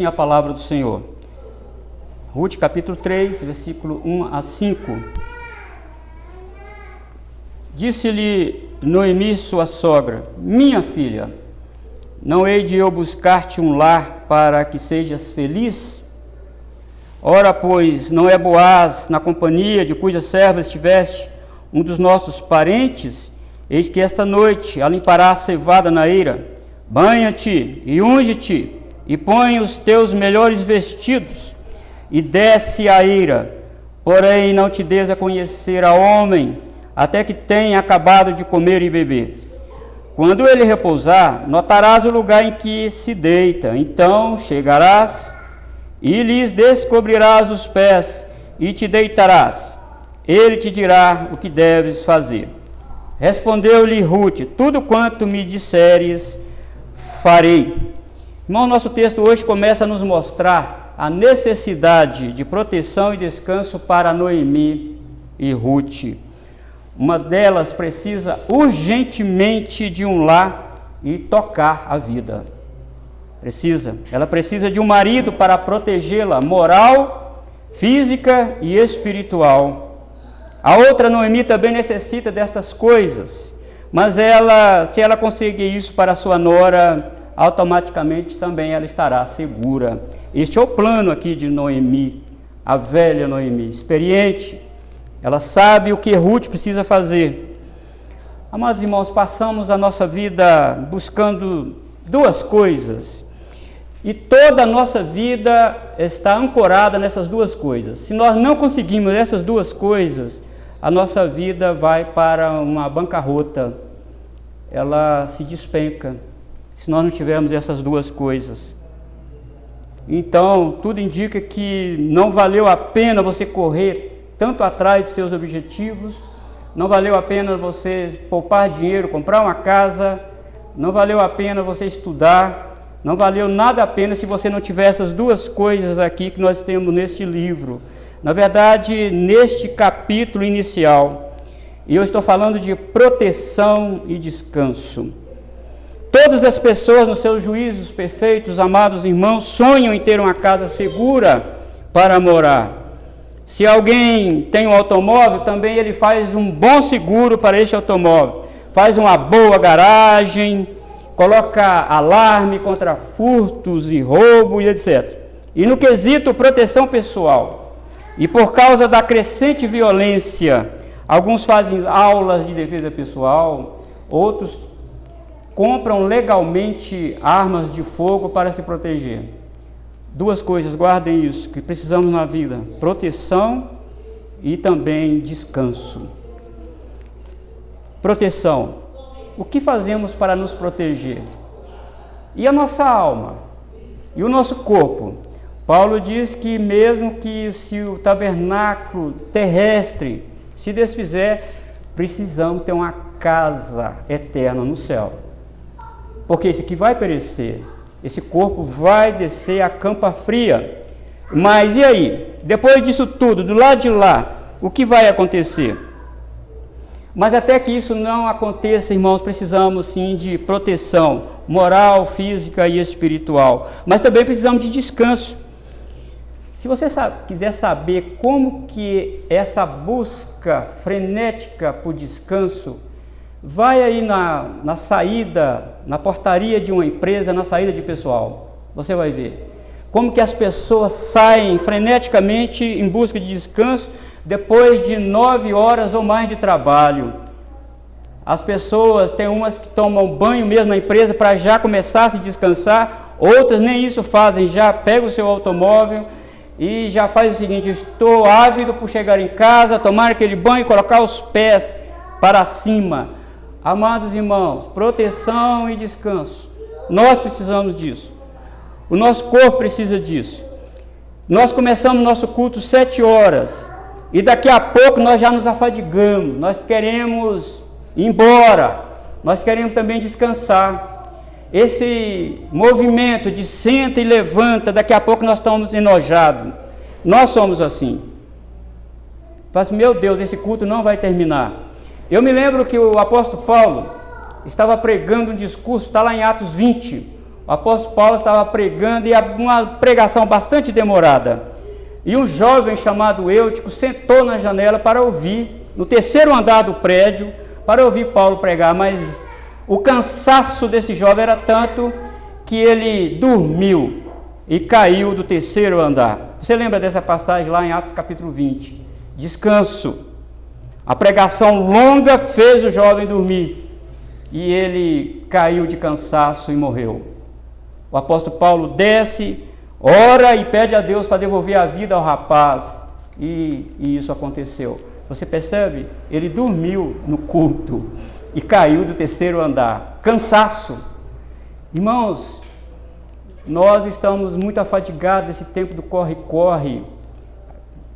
assim a palavra do Senhor. Ruth capítulo 3, versículo 1 a 5. Disse-lhe Noemi, sua sogra: minha filha, não hei de eu buscar-te um lar para que sejas feliz? Ora, pois, não é Boaz, na companhia de cuja serva estiveste, um dos nossos parentes? Eis que esta noite a limpará a cevada na eira. Banha-te e unge-te, e põe os teus melhores vestidos, e desce a eira. Porém, não te des a conhecer a homem, até que tenha acabado de comer e beber. Quando ele repousar, notarás o lugar em que se deita. Então chegarás e lhes descobrirás os pés, e te deitarás. Ele te dirá o que deves fazer. Respondeu-lhe Ruth: tudo quanto me disseres, farei. Irmão, nosso texto hoje começa a nos mostrar a necessidade de proteção e descanso para Noemi e Ruth. Uma delas precisa urgentemente de um lar e tocar a vida. Ela precisa de um marido para protegê-la, moral, física e espiritual. A outra, Noemi, também necessita destas coisas, mas se ela conseguir isso para a sua nora, automaticamente também ela estará segura. Este é o plano aqui de Noemi, a velha Noemi, experiente. Ela sabe o que Ruth precisa fazer. Amados irmãos, passamos a nossa vida buscando duas coisas, e toda a nossa vida está ancorada nessas duas coisas. Se nós não conseguimos essas duas coisas, a nossa vida vai para uma bancarrota, ela se despenca, se nós não tivermos essas duas coisas. Então, tudo indica que não valeu a pena você correr tanto atrás dos seus objetivos, não valeu a pena você poupar dinheiro, comprar uma casa, não valeu a pena você estudar, não valeu nada a pena se você não tiver essas duas coisas aqui que nós temos neste livro. Na verdade, neste capítulo inicial, e eu estou falando de proteção e descanso. Todas as pessoas, nos seus juízos perfeitos, amados irmãos, sonham em ter uma casa segura para morar. Se alguém tem um automóvel, também ele faz um bom seguro para este automóvel. Faz uma boa garagem, coloca alarme contra furtos e roubo e etc. E no quesito proteção pessoal, e por causa da crescente violência, alguns fazem aulas de defesa pessoal, outros compram legalmente armas de fogo para se proteger. Duas coisas, guardem isso, que precisamos na vida: proteção e também descanso. Proteção. O que fazemos para nos proteger? E a nossa alma? E o nosso corpo? Paulo diz que mesmo que se o tabernáculo terrestre se desfizer, precisamos ter uma casa eterna no céu. Porque esse aqui vai perecer, esse corpo vai descer a campa fria. Mas e aí? Depois disso tudo, do lado de lá, o que vai acontecer? Mas até que isso não aconteça, irmãos, precisamos sim de proteção moral, física e espiritual. Mas também precisamos de descanso. Se você quiser saber como que essa busca frenética por descanso, vai aí na saída, na portaria de uma empresa, na saída de pessoal. Você vai ver como que as pessoas saem freneticamente em busca de descanso depois de 9 horas ou mais de trabalho. As pessoas, tem umas que tomam banho mesmo na empresa para já começar a se descansar, outras nem isso fazem, já pega o seu automóvel e já faz o seguinte: estou ávido por chegar em casa, tomar aquele banho e colocar os pés para cima. Amados irmãos, proteção e descanso, nós precisamos disso, o nosso corpo precisa disso. Nós começamos nosso culto 7 horas, e daqui a pouco nós já nos afadigamos, nós queremos ir embora, nós queremos também descansar. Esse movimento de senta e levanta, daqui a pouco nós estamos enojados. Nós somos assim. Faz, meu Deus, esse culto não vai terminar. Eu me lembro que o apóstolo Paulo estava pregando um discurso, está lá em Atos 20. O apóstolo Paulo estava pregando e uma pregação bastante demorada. E um jovem chamado Eutico sentou na janela para ouvir, no terceiro andar do prédio, para ouvir Paulo pregar, mas o cansaço desse jovem era tanto que ele dormiu e caiu do terceiro andar. Você lembra dessa passagem lá em Atos capítulo 20? Descanso. A pregação longa fez o jovem dormir e ele caiu de cansaço e morreu. O apóstolo Paulo desce, ora e pede a Deus para devolver a vida ao rapaz e isso aconteceu. Você percebe? Ele dormiu no culto e caiu do terceiro andar. Cansaço. Irmãos, nós estamos muito afadigados nesse tempo do corre-corre.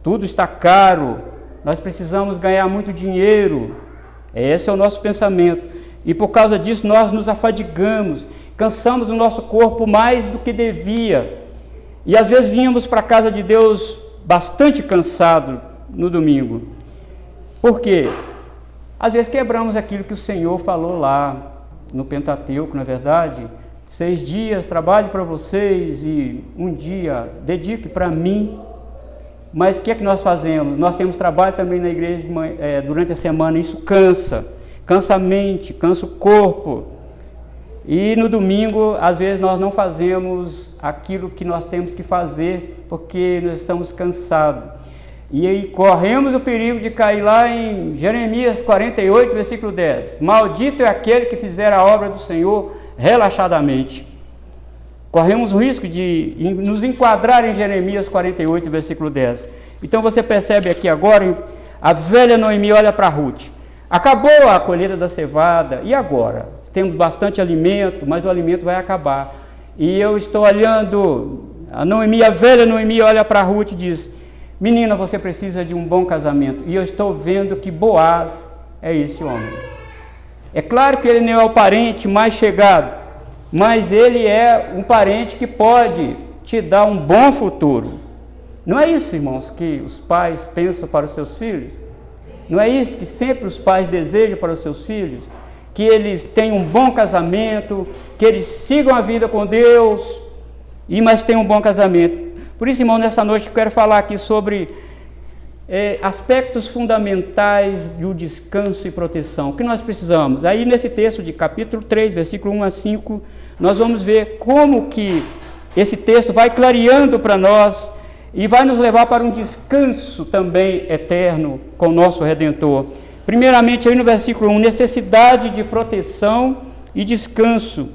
Tudo está caro. Nós precisamos ganhar muito dinheiro. Esse é o nosso pensamento. E por causa disso nós nos afadigamos. Cansamos o nosso corpo mais do que devia. E às vezes vínhamos para a casa de Deus bastante cansado no domingo. Por quê? Às vezes quebramos aquilo que o Senhor falou lá no Pentateuco, não é verdade? 6 dias trabalhe para vocês e um dia dedique para mim. Mas o que é que nós fazemos? Nós temos trabalho também na igreja durante a semana, isso cansa a mente, cansa o corpo. E no domingo, às vezes, nós não fazemos aquilo que nós temos que fazer, porque nós estamos cansados. E aí corremos o perigo de cair lá em Jeremias 48, versículo 10. Maldito é aquele que fizer a obra do Senhor relaxadamente. Corremos o risco de nos enquadrar em Jeremias 48, versículo 10. Então você percebe aqui agora, a velha Noemi olha para Ruth. Acabou a colheita da cevada, e agora? Temos bastante alimento, mas o alimento vai acabar. E eu estou olhando, a velha Noemi olha para Ruth e diz, menina, você precisa de um bom casamento. E eu estou vendo que Boaz é esse homem. É claro que ele não é o parente mais chegado, mas ele é um parente que pode te dar um bom futuro. Não é isso, irmãos, que os pais pensam para os seus filhos? Não é isso que sempre os pais desejam para os seus filhos? Que eles tenham um bom casamento, que eles sigam a vida com Deus, mas tenham um bom casamento. Por isso, irmão, nessa noite eu quero falar aqui sobre aspectos fundamentais do descanso e proteção, que nós precisamos. Aí nesse texto de capítulo 3, versículo 1 a 5, nós vamos ver como que esse texto vai clareando para nós e vai nos levar para um descanso também eterno com o nosso Redentor. Primeiramente, aí no versículo 1, necessidade de proteção e descanso.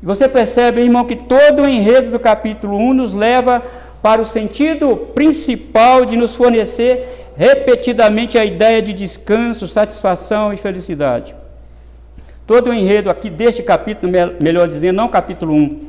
Você percebe, irmão, que todo o enredo do capítulo 1 nos leva para o sentido principal de nos fornecer repetidamente a ideia de descanso, satisfação e felicidade. Todo o enredo aqui deste capítulo, melhor dizendo, não capítulo 1,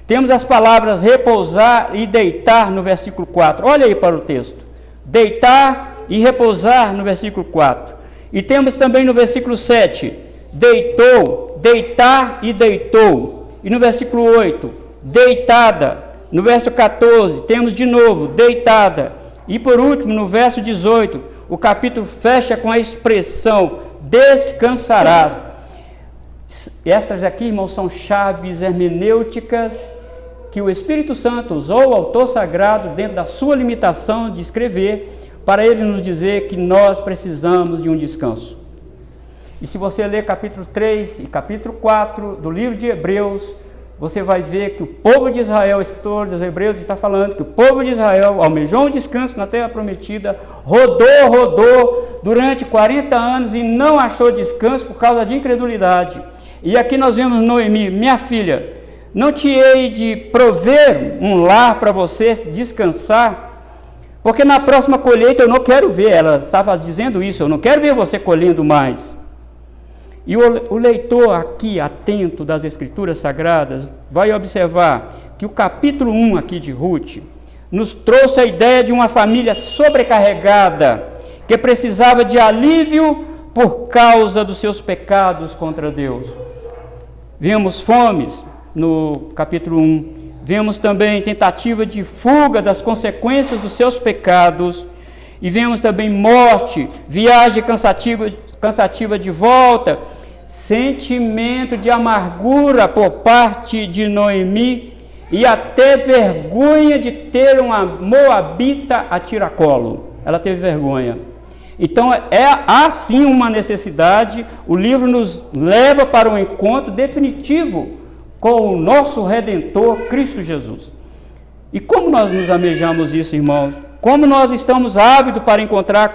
temos as palavras repousar e deitar no versículo 4. Olha aí para o texto. Deitar e repousar no versículo 4. E temos também no versículo 7, deitou, deitar e deitou. E no versículo 8, deitada. No verso 14, temos de novo, deitada. E por último, no verso 18, o capítulo fecha com a expressão, descansarás. Estas aqui, irmãos, são chaves hermenêuticas que o Espírito Santo usou, o autor sagrado, dentro da sua limitação de escrever, para ele nos dizer que nós precisamos de um descanso. E se você ler capítulo 3 e capítulo 4 do livro de Hebreus, você vai ver que o povo de Israel, o escritor dos Hebreus está falando que o povo de Israel almejou um descanso na terra prometida, rodou durante 40 anos e não achou descanso por causa de incredulidade. E aqui nós vemos Noemi, minha filha, não te hei de prover um lar para você descansar, porque na próxima colheita eu não quero ver, ela estava dizendo isso, eu não quero ver você colhendo mais. E o leitor aqui, atento das Escrituras Sagradas, vai observar que o capítulo 1 aqui de Ruth nos trouxe a ideia de uma família sobrecarregada, que precisava de alívio por causa dos seus pecados contra Deus. Vimos fomes no capítulo 1, vemos também tentativa de fuga das consequências dos seus pecados, e vemos também morte, viagem cansativa de volta, sentimento de amargura por parte de Noemi e até vergonha de ter uma moabita a tiracolo. Ela teve vergonha. Então, há sim uma necessidade. O livro nos leva para um encontro definitivo com o nosso Redentor, Cristo Jesus. E como nós nos almejamos isso, irmãos? Como nós estamos ávidos para encontrar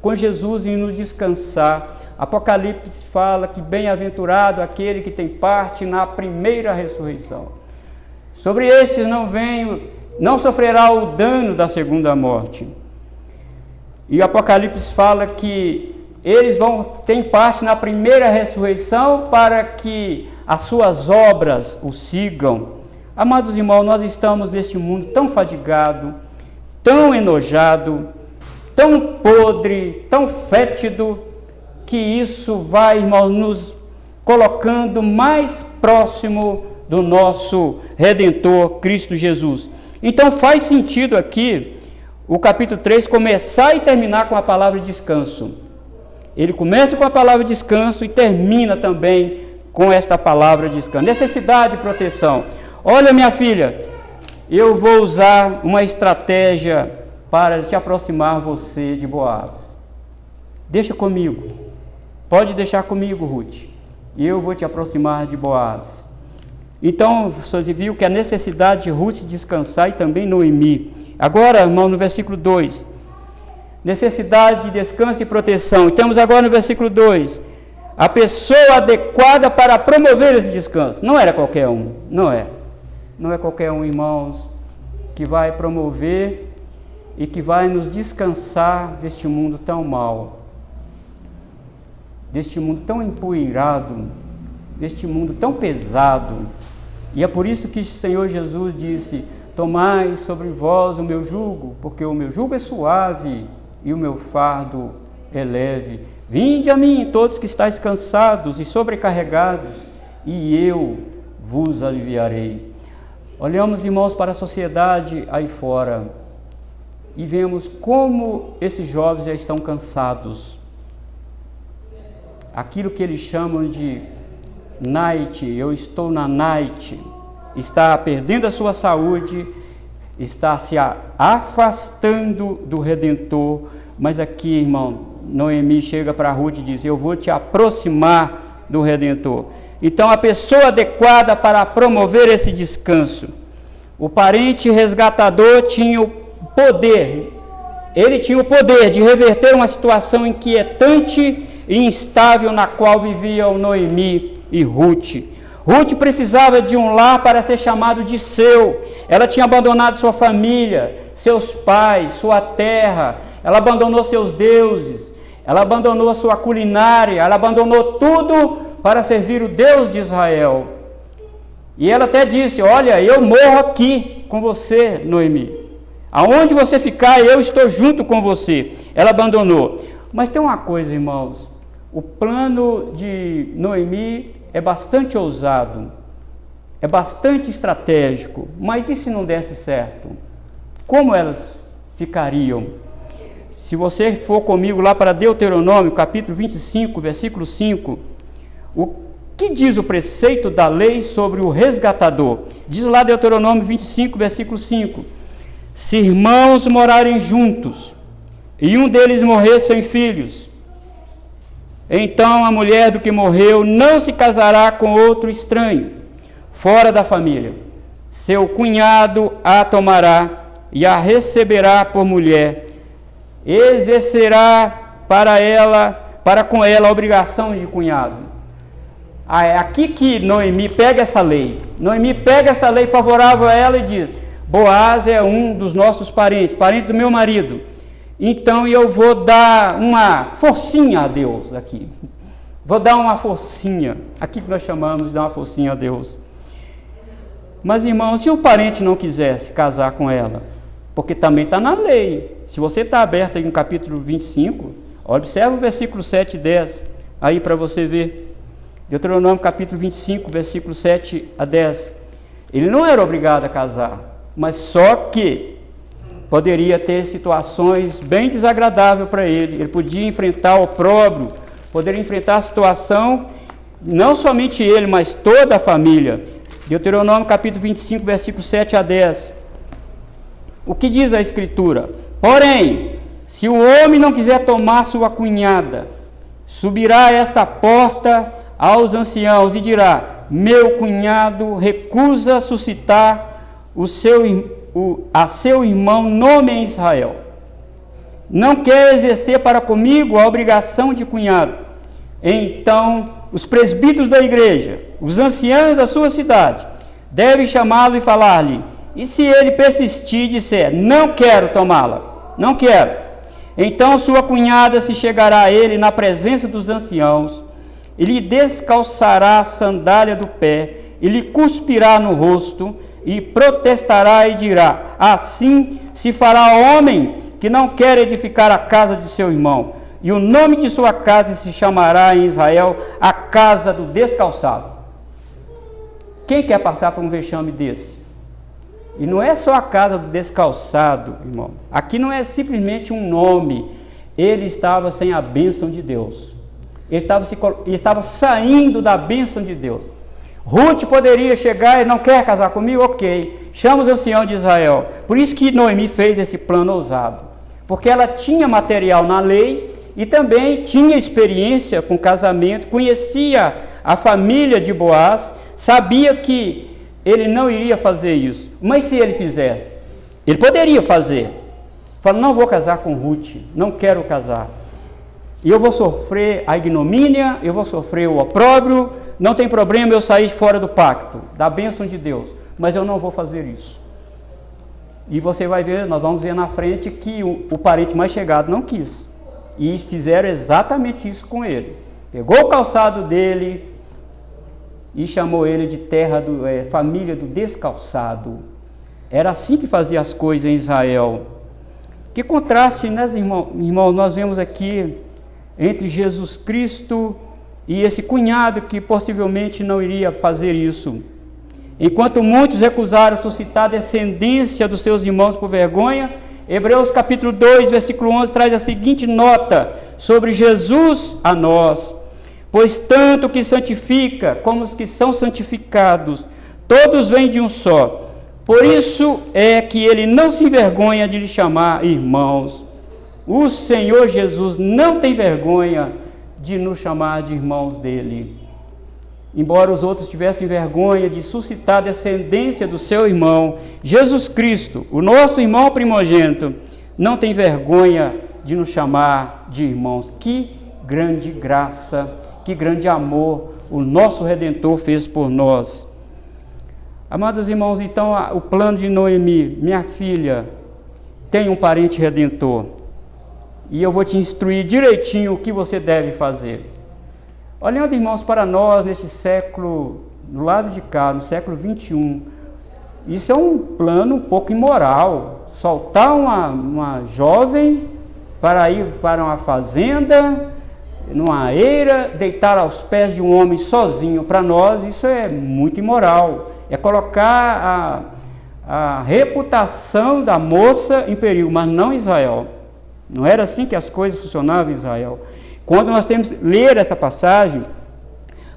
com Jesus e nos descansar. Apocalipse fala que bem-aventurado aquele que tem parte na primeira ressurreição. Sobre estes não sofrerá o dano da segunda morte. E o Apocalipse fala que eles têm parte na primeira ressurreição para que as suas obras o sigam. Amados irmãos, nós estamos neste mundo tão fadigado, tão enojado, tão podre, tão fétido, que isso vai, irmãos, nos colocando mais próximo do nosso Redentor, Cristo Jesus. Então faz sentido aqui o capítulo 3 começar e terminar com a palavra descanso. Ele começa com a palavra descanso e termina também com esta palavra descanso. Necessidade de proteção. Olha, minha filha, eu vou usar uma estratégia para te aproximar você de Boaz. Deixa comigo. Pode deixar comigo, Ruth. E eu vou te aproximar de Boaz. Então, você viu que a necessidade de Ruth descansar e também Noemi. Agora, irmão, no versículo 2. Necessidade de descanso e proteção. E temos agora no versículo 2. A pessoa adequada para promover esse descanso. Não era qualquer um. Não é. Não é qualquer um, irmãos, que vai promover e que vai nos descansar deste mundo tão mau. Deste mundo tão empoeirado. Deste mundo tão pesado. E é por isso que o Senhor Jesus disse: tomai sobre vós o meu jugo, porque o meu jugo é suave e o meu fardo é leve. Vinde a mim, todos que estáis cansados e sobrecarregados, e eu vos aliviarei. Olhamos, irmãos, para a sociedade aí fora e vemos como esses jovens já estão cansados. Aquilo que eles chamam de night, eu estou na night, está perdendo a sua saúde, está se afastando do Redentor. Mas aqui, irmão, Noemi chega para Ruth e diz: eu vou te aproximar do Redentor. Então, a pessoa adequada para promover esse descanso. O parente resgatador tinha o poder, ele tinha o poder de reverter uma situação inquietante e instável na qual viviam Noemi e Ruth. Ruth precisava de um lar para ser chamado de seu. Ela tinha abandonado sua família, seus pais, sua terra. Ela abandonou seus deuses. Ela abandonou sua culinária. Ela abandonou tudo para servir o Deus de Israel. E ela até disse: olha, eu morro aqui com você, Noemi. Aonde você ficar, eu estou junto com você. Ela abandonou. Mas tem uma coisa, irmãos. O plano de Noemi é bastante ousado, é bastante estratégico, mas e se não desse certo? Como elas ficariam? Se você for comigo lá para Deuteronômio, capítulo 25, versículo 5, o que diz o preceito da lei sobre o resgatador? Diz lá Deuteronômio 25, versículo 5, se irmãos morarem juntos, e um deles morrer sem filhos, então a mulher do que morreu não se casará com outro estranho, fora da família. Seu cunhado a tomará e a receberá por mulher. Exercerá para com ela a obrigação de cunhado. É aqui que Noemi pega essa lei. Noemi pega essa lei favorável a ela e diz: Boaz é um dos nossos parentes, parente do meu marido. Então eu vou dar uma forcinha a Deus aqui. Vou dar uma forcinha. Aqui que nós chamamos de dar uma forcinha a Deus. Mas, irmãos, se o parente não quisesse casar com ela, porque também está na lei. Se você está aberto aí no capítulo 25, observa o versículo 7 e 10, aí para você ver. Deuteronômio capítulo 25, versículo 7 a 10. Ele não era obrigado a casar, mas só que poderia ter situações bem desagradáveis para ele. Ele podia enfrentar o opróbrio, poderia enfrentar a situação não somente ele, mas toda a família. Deuteronômio capítulo 25, versículo 7 a 10. O que diz a Escritura? Porém, se o homem não quiser tomar sua cunhada, subirá a esta porta aos anciãos e dirá: meu cunhado recusa suscitar a seu irmão nome em Israel. Não quer exercer para comigo a obrigação de cunhado. Então, os presbíteros da igreja, os anciãos da sua cidade, devem chamá-lo e falar-lhe. E se ele persistir e disser: não quero tomá-la, não quero, então sua cunhada se chegará a ele na presença dos anciãos, e lhe descalçará a sandália do pé, e lhe cuspirá no rosto, e protestará e dirá: assim se fará homem que não quer edificar a casa de seu irmão, e o nome de sua casa se chamará em Israel a casa do descalçado. Quem quer passar por um vexame desse? E não é só a casa do descalçado, irmão. Aqui não é simplesmente um nome. Ele estava sem a bênção de Deus. Ele estava saindo da bênção de Deus. Ruth poderia chegar e não quer casar comigo? Ok. Chama os anciãos de Israel. Por isso que Noemi fez esse plano ousado. Porque ela tinha material na lei e também tinha experiência com casamento, conhecia a família de Boaz, sabia que ele não iria fazer isso. Mas se ele fizesse, ele poderia fazer. Fala: não vou casar com Ruth, não quero casar. E eu vou sofrer a ignomínia, eu vou sofrer o opróbrio, não tem problema eu sair fora do pacto, da bênção de Deus, mas eu não vou fazer isso. E você vai ver, nós vamos ver na frente que o parente mais chegado não quis. E fizeram exatamente isso com ele. Pegou o calçado dele e chamou ele de família do descalçado. Era assim que fazia as coisas em Israel. Que contraste, né, irmãos, nós vemos aqui entre Jesus Cristo e esse cunhado que possivelmente não iria fazer isso. Enquanto muitos recusaram suscitar a descendência dos seus irmãos por vergonha, Hebreus capítulo 2, versículo 11 traz a seguinte nota sobre Jesus a nós: pois tanto o que santifica como os que são santificados, todos vêm de um só. Por isso é que ele não se envergonha de lhe chamar irmãos. O Senhor Jesus não tem vergonha de nos chamar de irmãos dele. Embora os outros tivessem vergonha de suscitar a descendência do seu irmão, Jesus Cristo, o nosso irmão primogênito, não tem vergonha de nos chamar de irmãos. Que grande graça, que grande amor o nosso Redentor fez por nós. Amados irmãos, então o plano de Noemi: minha filha, tem um parente redentor, e eu vou te instruir direitinho o que você deve fazer. Olhando, irmãos, para nós nesse século, do lado de cá, no século 21, isso é um plano um pouco imoral. Soltar uma jovem para ir para uma fazenda, numa eira, deitar aos pés de um homem sozinho. Para nós isso é muito imoral. É colocar a reputação da moça em perigo, mas não em Israel. Não era assim que as coisas funcionavam em Israel. Quando nós temos que ler essa passagem,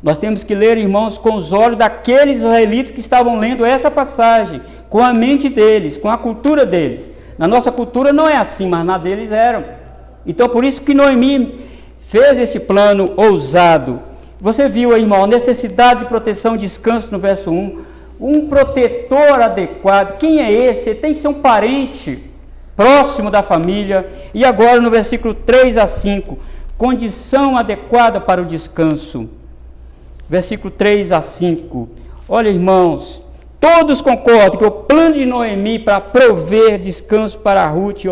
nós temos que ler, irmãos, com os olhos daqueles israelitas que estavam lendo esta passagem, com a mente deles, com a cultura deles. Na nossa cultura não é assim, mas na deles eram. Então, por isso que Noemi fez esse plano ousado. Você viu, irmão, a necessidade de proteção e descanso no verso 1. Um protetor adequado. Quem é esse? Ele tem que ser um parente próximo da família. E agora no versículo 3 a 5, condição adequada para o descanso. Versículo 3 a 5. Olha, irmãos, todos concordam que o plano de Noemi para prover descanso para Ruth e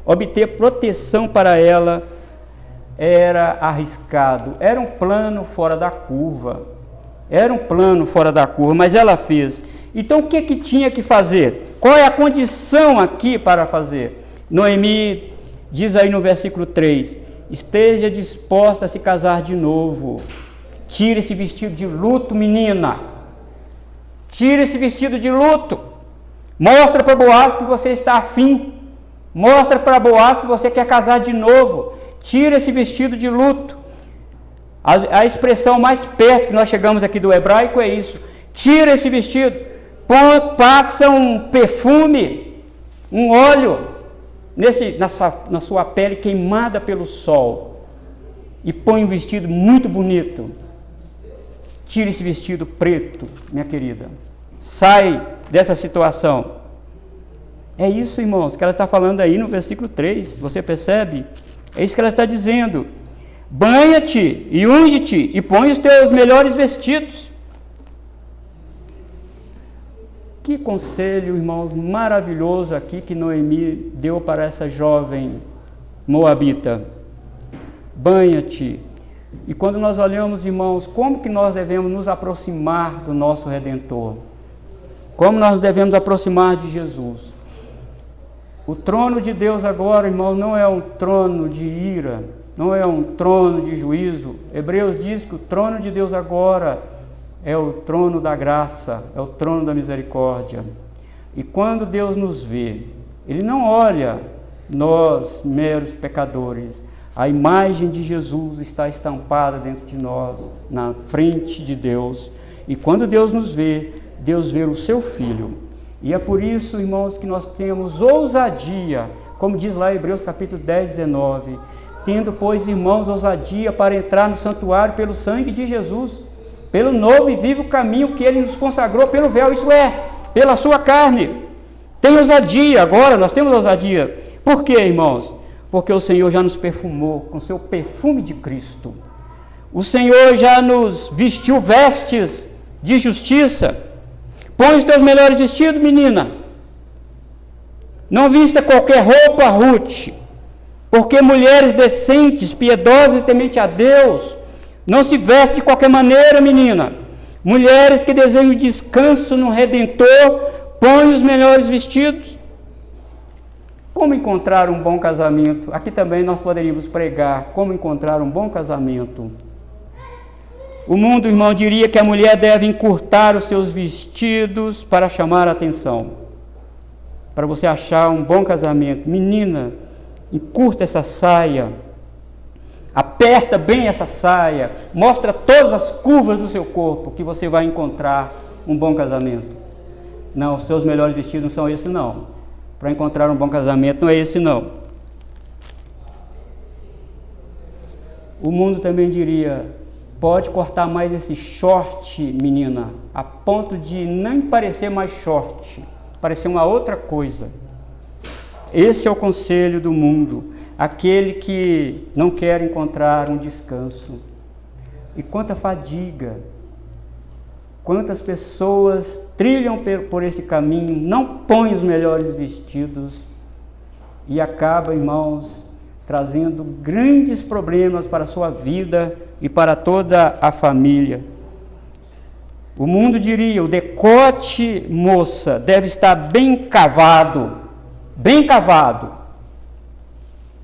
obter proteção para ela era arriscado, era um plano fora da curva. Era um plano fora da curva, mas ela fez. Então, o que tinha que fazer? Qual é a condição aqui para fazer? Noemi diz aí no versículo 3, esteja disposta a se casar de novo. Tire esse vestido de luto, menina. Tire esse vestido de luto. Mostra para Boaz que você está afim. Mostra para Boaz que você quer casar de novo. Tire esse vestido de luto. A expressão mais perto que nós chegamos aqui do hebraico é isso. Tira esse vestido, passa um perfume, um óleo na sua pele queimada pelo sol e põe um vestido muito bonito. Tira esse vestido preto, minha querida. Sai dessa situação. É isso, irmãos, que ela está falando aí no versículo 3. Você percebe? É isso que ela está dizendo. Banha-te e unge-te e põe os teus melhores vestidos. Que conselho, irmãos, maravilhoso aqui que Noemi deu para essa jovem moabita. Banha-te. E quando nós olhamos, irmãos, como que nós devemos nos aproximar do nosso Redentor? Como nós devemos aproximar de Jesus? O trono de Deus agora, irmãos, não é um trono de ira, não é um trono de juízo. Hebreus diz que o trono de Deus agora é o trono da graça, é o trono da misericórdia. E quando Deus nos vê, Ele não olha nós, meros pecadores. A imagem de Jesus está estampada dentro de nós, na frente de Deus. E quando Deus nos vê, Deus vê o seu Filho. E é por isso, irmãos, que nós temos ousadia, como diz lá em Hebreus capítulo 10, 19, tendo, pois, irmãos, ousadia para entrar no santuário pelo sangue de Jesus, pelo novo e vivo caminho que Ele nos consagrou pelo véu, isso é, pela sua carne. Tem ousadia, agora nós temos ousadia. Por quê, irmãos? Porque o Senhor já nos perfumou com seu perfume de Cristo. O Senhor já nos vestiu vestes de justiça. Põe os teus melhores vestidos, menina. Não vista qualquer roupa, Ruth, porque mulheres decentes, piedosas e tementes a Deus, não se vestem de qualquer maneira, menina. Mulheres que desejam descanso no Redentor, põem os melhores vestidos. Como encontrar um bom casamento? Aqui também nós poderíamos pregar como encontrar um bom casamento. O mundo, irmão, diria que a mulher deve encurtar os seus vestidos para chamar a atenção. Para você achar um bom casamento. Menina, encurta essa saia. Aperta bem essa saia. Mostra todas as curvas do seu corpo que você vai encontrar um bom casamento. Não, os seus melhores vestidos não são esses, não. Para encontrar um bom casamento não é esse, não. O mundo também diria: pode cortar mais esse short, menina, a ponto de nem parecer mais short, parecer uma outra coisa. Esse é o conselho do mundo, aquele que não quer encontrar um descanso. E quanta fadiga, quantas pessoas trilham por esse caminho, não põem os melhores vestidos e acaba, irmãos, trazendo grandes problemas para a sua vida e para toda a família. O mundo diria: o decote, moça, deve estar bem cavado, bem cavado.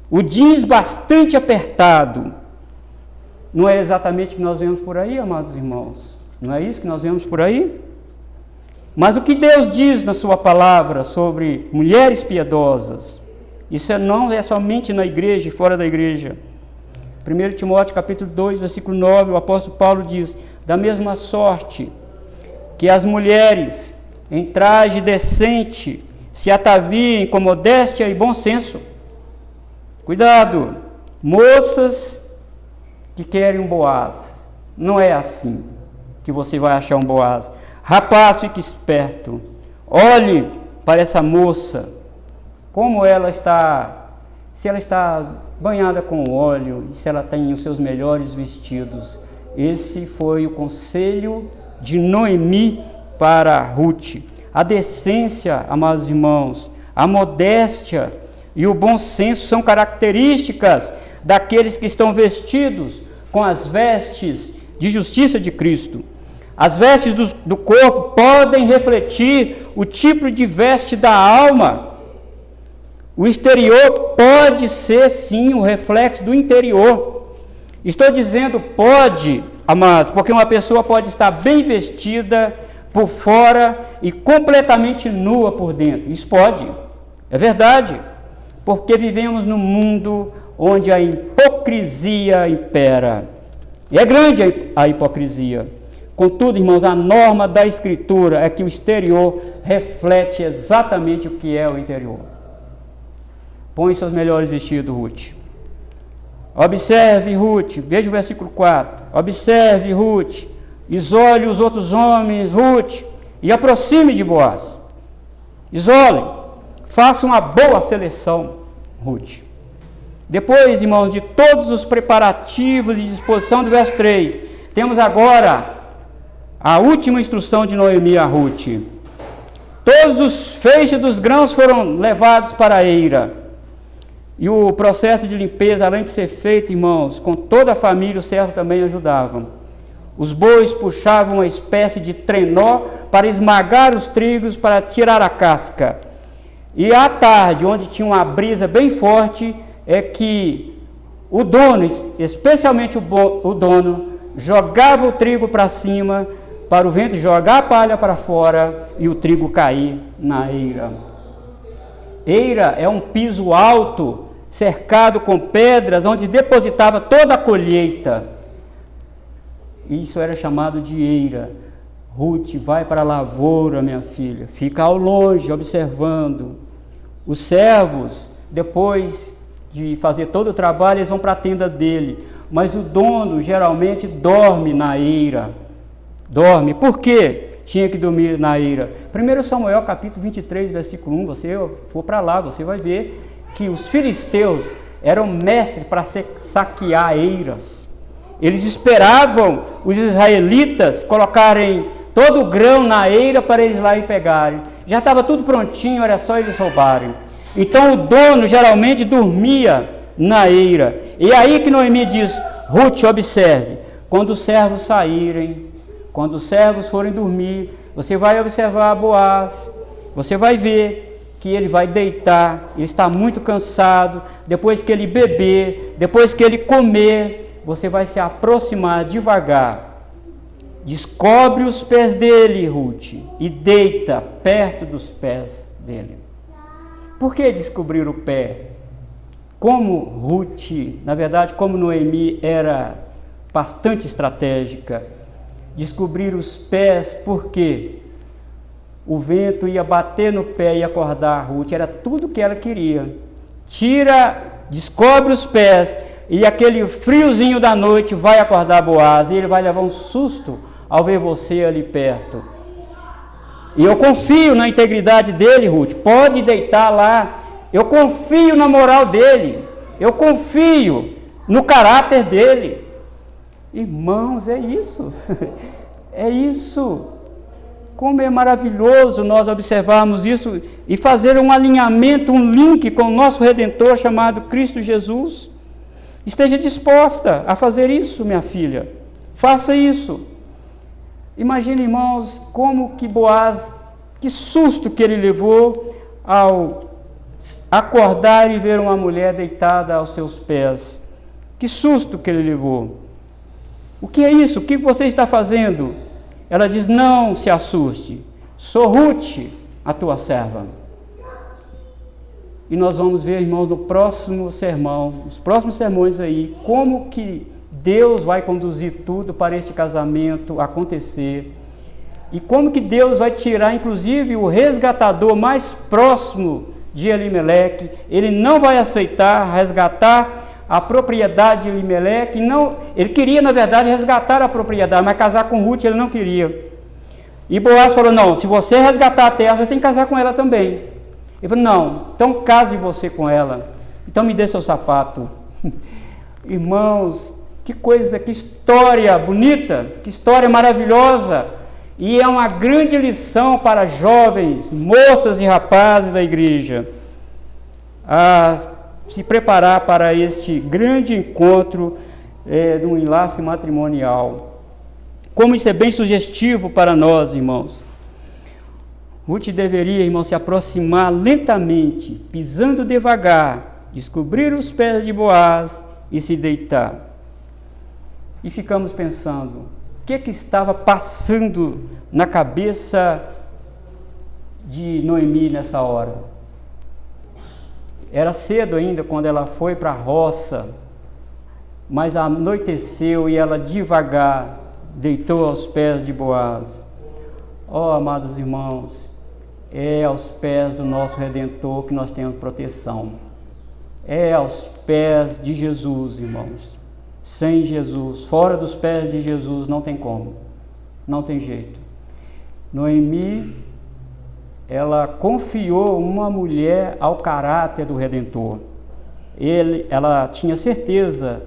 O jeans bastante apertado. Não é exatamente o que nós vemos por aí, amados irmãos? Não é isso que nós vemos por aí? Mas o que Deus diz na sua palavra sobre mulheres piedosas? Isso não é somente na igreja e fora da igreja. 1 Timóteo capítulo 2, versículo 9, o apóstolo Paulo diz: da mesma sorte que as mulheres em traje decente se ataviem com modéstia e bom senso. Cuidado, moças que querem um Boaz, não é assim que você vai achar um Boaz. Rapaz, fique esperto, olhe para essa moça, como ela está, se ela está banhada com óleo, e se ela tem os seus melhores vestidos. Esse foi o conselho de Noemi para Ruth. A decência, amados irmãos, a modéstia e o bom senso são características daqueles que estão vestidos com as vestes de justiça de Cristo. As vestes do corpo podem refletir o tipo de veste da alma. O exterior pode ser, sim, o reflexo do interior. Estou dizendo pode, amados, porque uma pessoa pode estar bem vestida por fora e completamente nua por dentro. Isso pode, é verdade, porque vivemos num mundo onde a hipocrisia impera. E é grande a hipocrisia. Contudo, irmãos, a norma da Escritura é que o exterior reflete exatamente o que é o interior. Põe seus melhores vestidos, Ruth. Observe, Ruth, veja o versículo 4. Observe, Ruth, isole os outros homens, Ruth, e aproxime de Boaz. Isole, faça uma boa seleção, Ruth. Depois, irmãos, de todos os preparativos e disposição do verso 3, temos agora a última instrução de Noemi a Ruth. Todos os feixes dos grãos foram levados para a eira. E o processo de limpeza, além de ser feito, irmãos, com toda a família, os servos também ajudavam. Os bois puxavam uma espécie de trenó para esmagar os trigos, para tirar a casca. E à tarde, onde tinha uma brisa bem forte, é que o dono, especialmente o dono, jogava o trigo para cima, para o vento jogar a palha para fora e o trigo cair na eira. Eira é um piso alto, cercado com pedras, onde depositava toda a colheita. Isso era chamado de eira. Ruth, vai para a lavoura, minha filha. Fica ao longe, observando. Os servos, depois de fazer todo o trabalho, eles vão para a tenda dele. Mas o dono, geralmente, dorme na eira. Dorme. Por quê? Tinha que dormir na eira. 1 Samuel, capítulo 23, versículo 1, você for para lá, você vai ver que os filisteus eram mestres para saquear eiras. Eles esperavam os israelitas colocarem todo o grão na eira para eles lá e pegarem. Já estava tudo prontinho, era só eles roubarem. Então o dono geralmente dormia na eira. E aí que Noemi diz, Ruth, observe, quando os servos saírem, quando os servos forem dormir, você vai observar Boaz, você vai ver que ele vai deitar, ele está muito cansado, depois que ele beber, depois que ele comer, você vai se aproximar devagar, descobre os pés dele, Ruth, e deita perto dos pés dele. Por que descobrir o pé? Como Ruth, na verdade, como Noemi era bastante estratégica, descobrir os pés, porque o vento ia bater no pé e acordar a Ruth, era tudo que ela queria. Descobre os pés, e aquele friozinho da noite vai acordar Boaz, e ele vai levar um susto ao ver você ali perto. E eu confio na integridade dele, Ruth, pode deitar lá, eu confio na moral dele, eu confio no caráter dele. Irmãos, é isso, é isso. Como é maravilhoso nós observarmos isso e fazer um alinhamento, um link com o nosso Redentor chamado Cristo Jesus. Esteja disposta a fazer isso, minha filha, faça isso. Imagine, irmãos, como que Boaz, que susto que ele levou ao acordar e ver uma mulher deitada aos seus pés. Que susto que ele levou. O que é isso? O que você está fazendo? Ela diz, não se assuste, sou Ruth, a tua serva. E nós vamos ver, irmãos, no próximo sermão, nos próximos sermões aí, como que Deus vai conduzir tudo para este casamento acontecer. E como que Deus vai tirar, inclusive, o resgatador mais próximo de Elimeleque. Ele não vai aceitar resgatar a propriedade de Elimeleque. Não, ele queria, na verdade, resgatar a propriedade, mas casar com Ruth ele não queria. E Boaz falou, não, se você resgatar a terra, você tem que casar com ela também. Ele falou, não, então case você com ela. Então me dê seu sapato. Irmãos, que coisa, que história bonita, que história maravilhosa. E é uma grande lição para jovens, moças e rapazes da igreja, a se preparar para este grande encontro no enlace matrimonial. Como isso é bem sugestivo para nós, irmãos. Ruth deveria, irmão, se aproximar lentamente, pisando devagar, descobrir os pés de Boaz e se deitar. E ficamos pensando, o que estava passando na cabeça de Noemi nessa hora? Era cedo ainda quando ela foi para a roça Mas anoiteceu e ela devagar deitou aos pés de Boaz. Amados irmãos, é aos pés do nosso Redentor que nós temos proteção. É aos pés de Jesus, irmãos. Sem Jesus, fora dos pés de Jesus, não tem como. Não tem jeito. Noemi, ela confiou uma mulher ao caráter do Redentor. Ela tinha certeza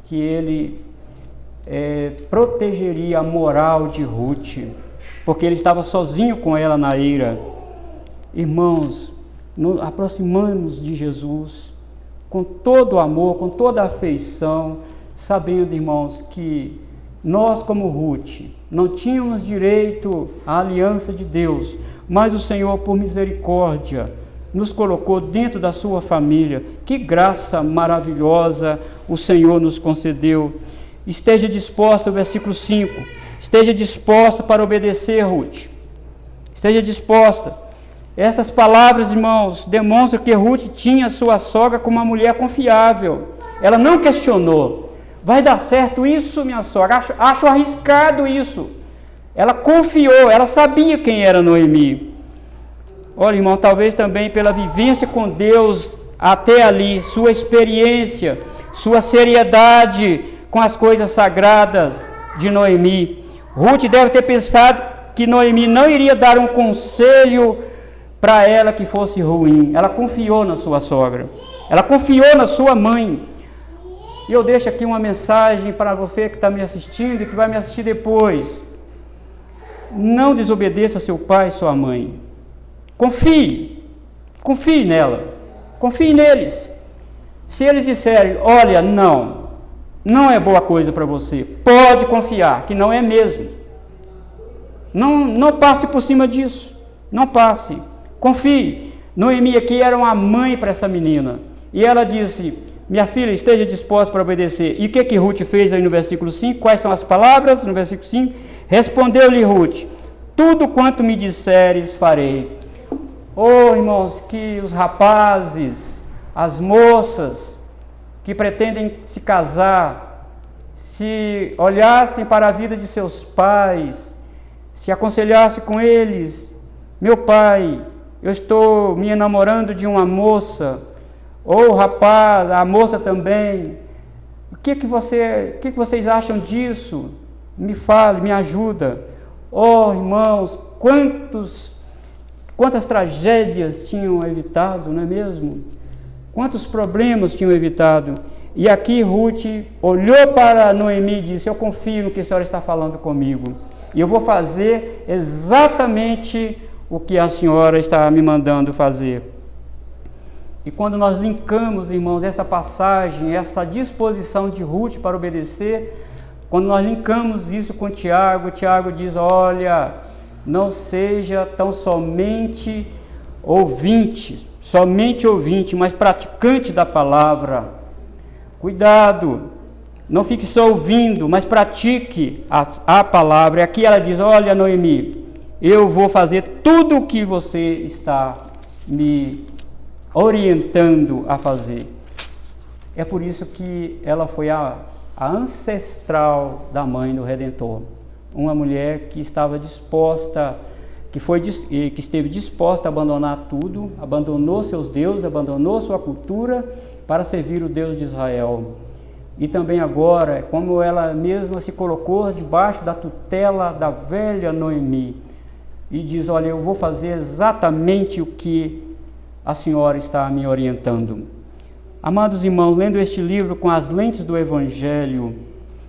que ele protegeria a moral de Ruth, porque ele estava sozinho com ela na eira. Irmãos, aproximamos de Jesus com todo o amor, com toda a afeição, sabendo, irmãos, que nós, como Ruth, não tínhamos direito à aliança de Deus, mas o Senhor, por misericórdia, nos colocou dentro da sua família. Que graça maravilhosa o Senhor nos concedeu. Esteja disposta, o versículo 5, esteja disposta para obedecer, Ruth. Esteja disposta. Estas palavras, irmãos, demonstram que Ruth tinha sua sogra como uma mulher confiável. Ela não questionou. Vai dar certo isso, minha sogra? Acho arriscado isso. Ela confiou, ela sabia quem era Noemi. Olha, irmão, talvez também pela vivência com Deus até ali, sua experiência, sua seriedade com as coisas sagradas de Noemi. Ruth deve ter pensado que Noemi não iria dar um conselho para ela que fosse ruim. Ela confiou na sua sogra. Ela confiou na sua mãe. E eu deixo aqui uma mensagem para você que está me assistindo e que vai me assistir depois. Não desobedeça seu pai e sua mãe. Confie nela, confie neles. Se eles disserem, olha, não é boa coisa para você, pode confiar que não é mesmo. Não passe por cima disso, não passe, confie. Noemi aqui era uma mãe para essa menina, e ela disse, minha filha, esteja disposta para obedecer. E o que Ruth fez aí no versículo 5? Quais são as palavras no versículo 5? Respondeu-lhe Ruth, tudo quanto me disseres farei. Irmãos, que os rapazes, as moças que pretendem se casar, se olhassem para a vida de seus pais, se aconselhassem com eles, meu pai, eu estou me enamorando de uma moça, ou rapaz, a moça também, o que vocês acham disso? Me fale, me ajuda. Irmãos, quantas tragédias tinham evitado, não é mesmo? Quantos problemas tinham evitado? E aqui Ruth olhou para Noemi e disse, eu confio no que a senhora está falando comigo. E eu vou fazer exatamente o que a senhora está me mandando fazer. E quando nós linkamos, irmãos, esta passagem, essa disposição de Ruth para obedecer, quando nós linkamos isso com Tiago, Tiago diz, olha, não seja tão somente ouvinte, mas praticante da palavra. Cuidado, não fique só ouvindo, mas pratique a palavra. E aqui ela diz, olha Noemi, eu vou fazer tudo o que você está me orientando a fazer. É por isso que ela foi a ancestral da mãe do Redentor. Uma mulher que estava disposta, que esteve disposta a abandonar tudo, abandonou seus deuses, abandonou sua cultura para servir o Deus de Israel. E também agora, como ela mesma se colocou debaixo da tutela da velha Noemi, e diz, olha, eu vou fazer exatamente o que a senhora está me orientando. Amados irmãos, lendo este livro com as lentes do Evangelho,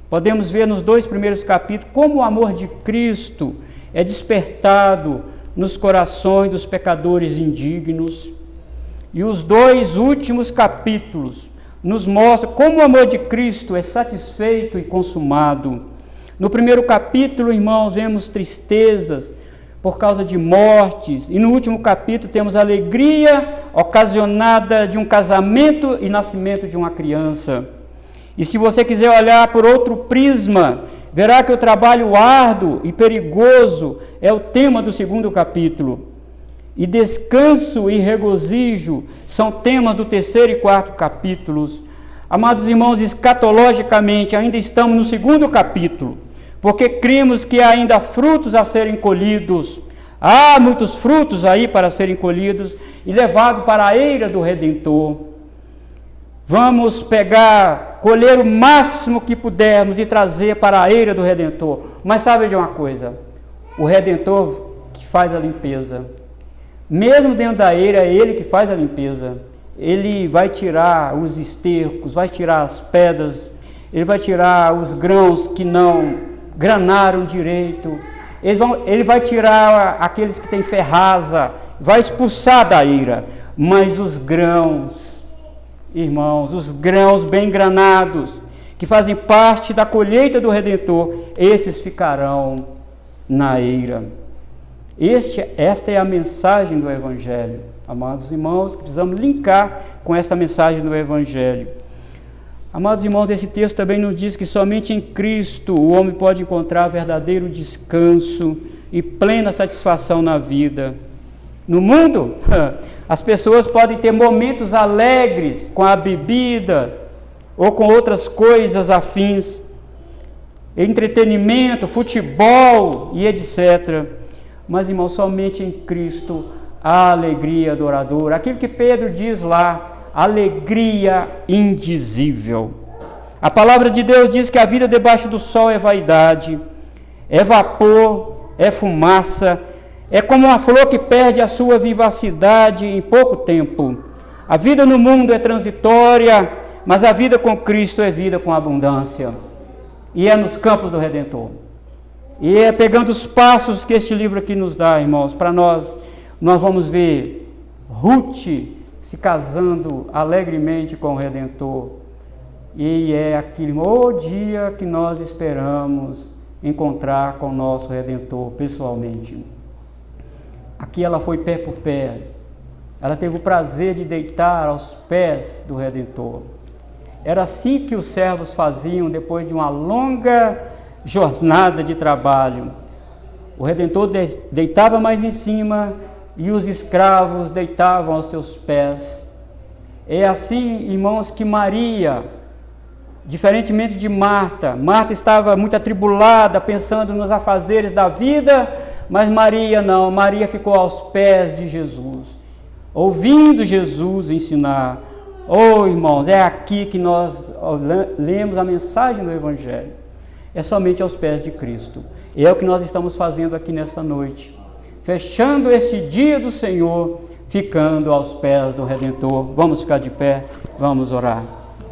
podemos ver nos 2 primeiros capítulos como o amor de Cristo é despertado nos corações dos pecadores indignos. E os 2 últimos capítulos nos mostram como o amor de Cristo é satisfeito e consumado. No primeiro capítulo, irmãos, vemos tristezas por causa de mortes, e no último capítulo temos alegria ocasionada de um casamento e nascimento de uma criança. E se você quiser olhar por outro prisma, verá que o trabalho árduo e perigoso é o tema do 2º capítulo. E descanso e regozijo são temas do 3º e 4º capítulos. Amados irmãos, escatologicamente ainda estamos no 2º capítulo, porque cremos que há ainda frutos a serem colhidos. Há muitos frutos aí para serem colhidos e levados para a eira do Redentor. Vamos colher o máximo que pudermos e trazer para a eira do Redentor. Mas sabe de uma coisa? O Redentor que faz a limpeza. Mesmo dentro da eira, é Ele que faz a limpeza. Ele vai tirar os estercos, vai tirar as pedras, Ele vai tirar os grãos que não granaram direito, Ele vai tirar aqueles que têm ferraza, vai expulsar da eira, mas os grãos, irmãos, os grãos bem granados, que fazem parte da colheita do Redentor, esses ficarão na eira. Esta é a mensagem do Evangelho, amados irmãos, que precisamos linkar com esta mensagem do Evangelho. Amados irmãos, esse texto também nos diz que somente em Cristo o homem pode encontrar verdadeiro descanso e plena satisfação na vida. No mundo, as pessoas podem ter momentos alegres com a bebida ou com outras coisas afins, entretenimento, futebol e etc. Mas, irmão, somente em Cristo há alegria adoradora. Aquilo que Pedro diz lá, alegria indizível. A palavra de Deus diz que a vida debaixo do sol é vaidade, é vapor, é fumaça, é como uma flor que perde a sua vivacidade em pouco tempo. A vida no mundo é transitória, mas a vida com Cristo é vida com abundância. E é nos campos do Redentor. E é pegando os passos que este livro aqui nos dá, irmãos, para nós vamos ver Ruth se casando alegremente com o Redentor. E é aquele dia que nós esperamos encontrar com o nosso Redentor pessoalmente. Aqui ela foi pé por pé. Ela teve o prazer de deitar aos pés do Redentor. Era assim que os servos faziam depois de uma longa jornada de trabalho. O Redentor deitava mais em cima e os escravos deitavam aos seus pés. É assim, irmãos, que Maria, diferentemente de Marta estava muito atribulada, pensando nos afazeres da vida, mas Maria não, Maria ficou aos pés de Jesus, ouvindo Jesus ensinar. Oh, irmãos, é aqui que nós lemos a mensagem do Evangelho. É somente aos pés de Cristo. E é o que nós estamos fazendo aqui nessa noite. Fechando este dia do Senhor, ficando aos pés do Redentor. Vamos ficar de pé, vamos orar.